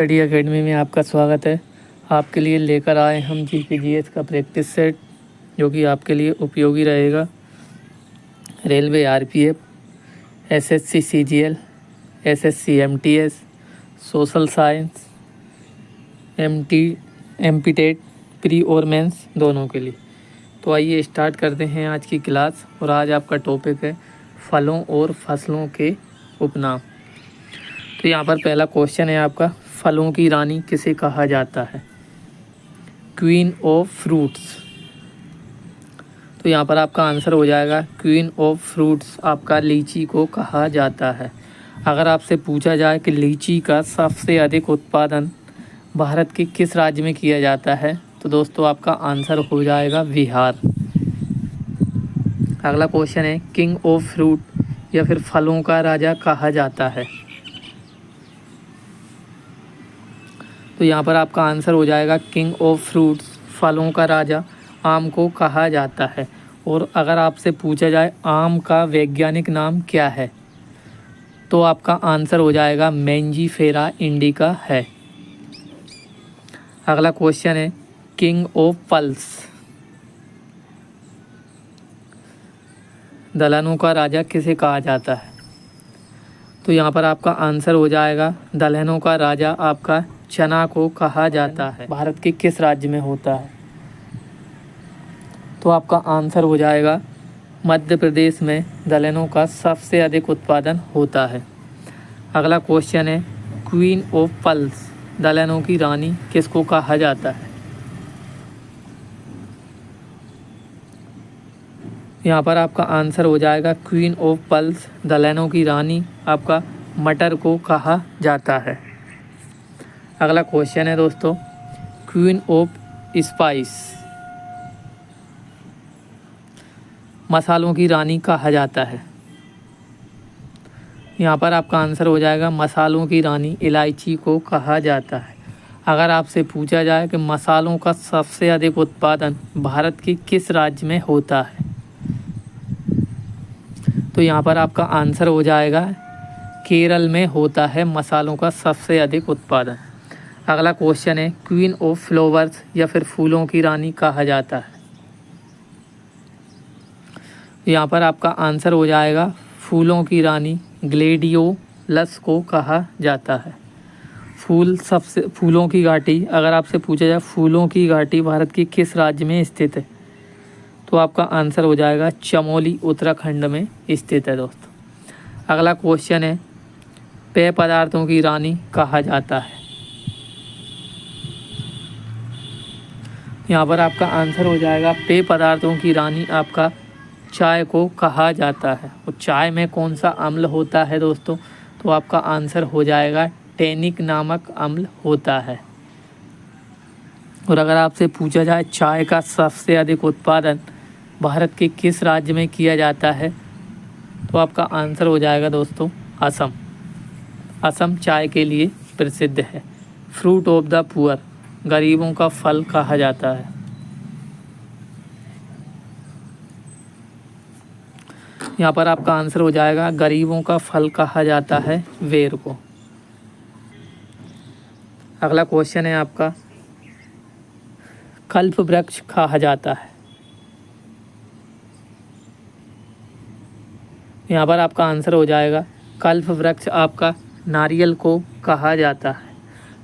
Study academy में आपका स्वागत है। आपके लिए लेकर आए हम जीके का प्रैक्टिस सेट, जो कि आपके लिए उपयोगी रहेगा। Railway RPF, SSC CGL, SSC MTS, social science, MP TET pre और मेंस दोनों के लिए। तो आइए स्टार्ट करते हैं आज की क्लास। और आज आपका टॉपिक है फलों और फसलों के उपनाम। तो यहाँ पर पहला क्वेश्चन है आपका, फलों की रानी किसे कहा जाता है? Queen of fruits. तो यहाँ पर आपका आंसर हो जाएगा क्वीन ऑफ फ्रूट्स आपका लीची को कहा जाता है। अगर आपसे पूछा जाए कि लीची का सबसे अधिक उत्पादन भारत के किस राज्य में किया जाता है, तो दोस्तों आपका आंसर हो जाएगा बिहार। अगला क्वेश्चन है, किंग ऑफ फ्रूट या फिर फलों का राजा कहा जाता है? तो यहाँ पर आपका आंसर हो जाएगा किंग ऑफ फ्रूट्स, फलों का राजा आम को कहा जाता है। और अगर आपसे पूछा जाए आम का वैज्ञानिक नाम क्या है, तो आपका आंसर हो जाएगा मैंजीफेरा इंडिका है। अगला क्वेश्चन है, किंग ऑफ पल्स, दलहनों का राजा किसे कहा जाता है? तो यहाँ पर आपका आंसर हो जाएगा दलहनों का राजा आपका चना को कहा जाता है। भारत के किस राज्य में होता है? तो आपका आंसर हो जाएगा मध्य प्रदेश में दलहनों का सबसे अधिक उत्पादन होता है। अगला क्वेश्चन है, क्वीन ऑफ पल्स, दलहनों की रानी किसको कहा जाता है? यहाँ पर आपका आंसर हो जाएगा क्वीन ऑफ पल्स, दलहनों की रानी आपका मटर को कहा जाता है। अगला क्वेश्चन है दोस्तों, क्वीन ऑफ स्पाइस, मसालों की रानी कहा जाता है। यहाँ पर आपका आंसर हो जाएगा मसालों की रानी इलायची को कहा जाता है। अगर आपसे पूछा जाए कि मसालों का सबसे अधिक उत्पादन भारत के किस राज्य में होता है, तो यहाँ पर आपका आंसर हो जाएगा केरल में होता है मसालों का सबसे अधिक उत्पादन। अगला क्वेश्चन है, क्वीन ऑफ फ्लावर्स या फिर फूलों की रानी कहा जाता है? यहाँ पर आपका आंसर हो जाएगा फूलों की रानी ग्लेडियोलस को कहा जाता है। फूलों की घाटी, अगर आपसे पूछा जाए फूलों की घाटी भारत के किस राज्य में स्थित है, तो आपका आंसर हो जाएगा चमोली उत्तराखंड में स्थित है दोस्तों। अगला क्वेश्चन है, पेय पदार्थों की रानी कहा जाता है? यहाँ पर आपका आंसर हो जाएगा पेय पदार्थों की रानी आपका चाय को कहा जाता है। और चाय में कौन सा अम्ल होता है दोस्तों, तो आपका आंसर हो जाएगा टैनिक नामक अम्ल होता है। और अगर आपसे पूछा जाए चाय का सबसे अधिक उत्पादन भारत के किस राज्य में किया जाता है, तो आपका आंसर हो जाएगा दोस्तों असम। असम चाय के लिए प्रसिद्ध है। फ्रूट ऑफ द पुअर, गरीबों का फल कहा जाता है। यहाँ पर आपका आंसर हो जाएगा गरीबों का फल कहा जाता है बेर को। अगला क्वेश्चन है आपका, कल्प वृक्ष कहा जाता है? यहाँ पर आपका आंसर हो जाएगा कल्प वृक्ष आपका नारियल को कहा जाता है।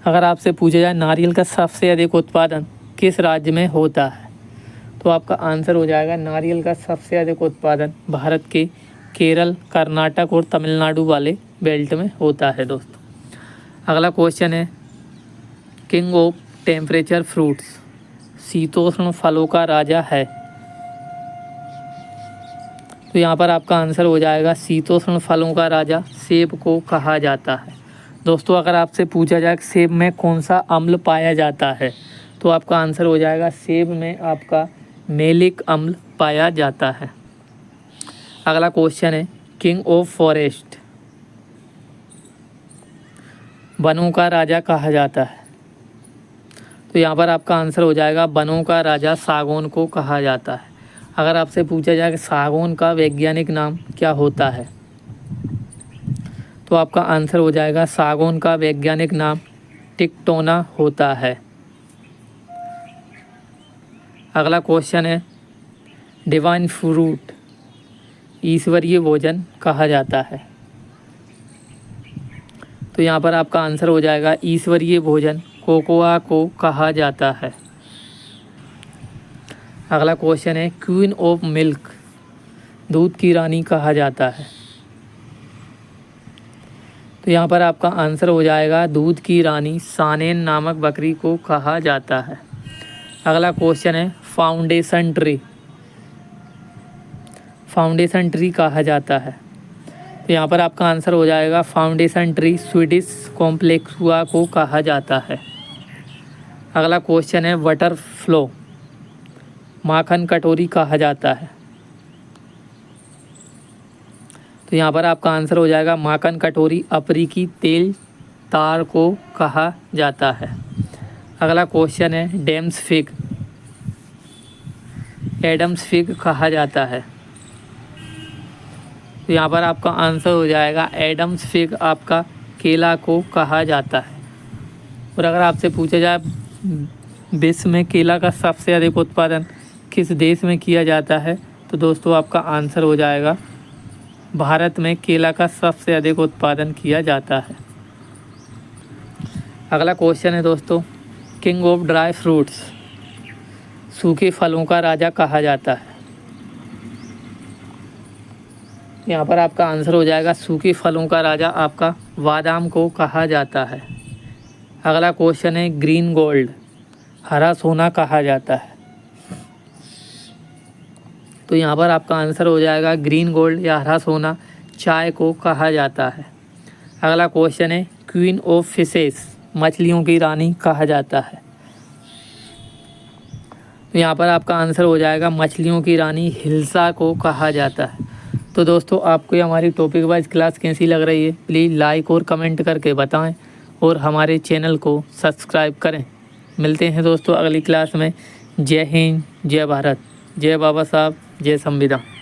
अगर आपसे पूछा जाए नारियल का सबसे अधिक उत्पादन किस राज्य में होता है, तो आपका आंसर हो जाएगा नारियल का सबसे अधिक उत्पादन भारत के केरल, कर्नाटक और तमिलनाडु वाले बेल्ट में होता है दोस्तों। अगला क्वेश्चन है, किंग ऑफ टेम्परेचर फ्रूट्स, शीतोष्ण फलों का राजा है? तो यहाँ पर आपका आंसर हो जाएगा शीतोष्ण फलों का राजा सेब को कहा जाता है। दोस्तों अगर आपसे पूछा जाए सेब में कौन सा अम्ल पाया जाता है, तो आपका आंसर हो जाएगा सेब में आपका मेलिक अम्ल पाया जाता है। अगला क्वेश्चन है, किंग ऑफ फॉरेस्ट, वनों का राजा कहा जाता है? तो यहाँ पर आपका आंसर हो जाएगा वनों का राजा सागौन को कहा जाता है। अगर आपसे पूछा जाए कि सागौन का वैज्ञानिक नाम क्या होता है, तो आपका आंसर हो जाएगा सागौन का वैज्ञानिक नाम टिक्टोना होता है। अगला क्वेश्चन है डिवाइन फ्रूट ईश्वरीय भोजन कहा जाता है। तो यहाँ पर आपका आंसर हो जाएगा ईश्वरीय भोजन कोकोआ को कहा जाता है। अगला क्वेश्चन है क्वीन ऑफ मिल्क दूध की रानी कहा जाता है। तो यहाँ पर आपका आंसर हो जाएगा दूध की रानी सानेन नामक बकरी को कहा जाता है। अगला क्वेश्चन है फाउंडेशन ट्री कहा जाता है। तो यहाँ पर आपका आंसर हो जाएगा फाउंडेशन ट्री स्वीडिश कॉम्प्लेक्सुआ को कहा जाता है। अगला क्वेश्चन है बटरफ्लो माखन कटोरी कहा जाता है। तो यहाँ पर आपका आंसर हो जाएगा माखन कटोरी अफ्रीकी तेल तार को कहा जाता है। अगला क्वेश्चन है एडम्स फिग कहा जाता है। तो यहाँ पर आपका आंसर हो जाएगा एडम्स फिग आपका केला को कहा जाता है। और अगर आपसे पूछा जाए विश्व में केला का सबसे अधिक उत्पादन किस देश में किया जाता है, तो दोस्तों आपका आंसर हो जाएगा भारत में केला का सबसे अधिक उत्पादन किया जाता है। अगला क्वेश्चन है दोस्तों किंग ऑफ ड्राई फ्रूट्स सूखे फलों का राजा कहा जाता है। यहाँ पर आपका आंसर हो जाएगा सूखे फलों का राजा आपका बादाम को कहा जाता है। अगला क्वेश्चन है ग्रीन गोल्ड हरा सोना कहा जाता है। तो यहाँ पर आपका आंसर हो जाएगा ग्रीन गोल्ड या हरा सोना चाय को कहा जाता है। अगला क्वेश्चन है क्वीन ऑफ फिशेस मछलियों की रानी कहा जाता है। तो यहाँ पर आपका आंसर हो जाएगा मछलियों की रानी हिल्सा को कहा जाता है। तो दोस्तों आपको ये हमारी टॉपिक वाइज क्लास कैसी लग रही है प्लीज़ लाइक और कमेंट करके बताएं और हमारे चैनल को सब्सक्राइब करें। मिलते हैं दोस्तों अगली क्लास में। जय हिंद, जय भारत, जय बाबा साहब, जय संविधान।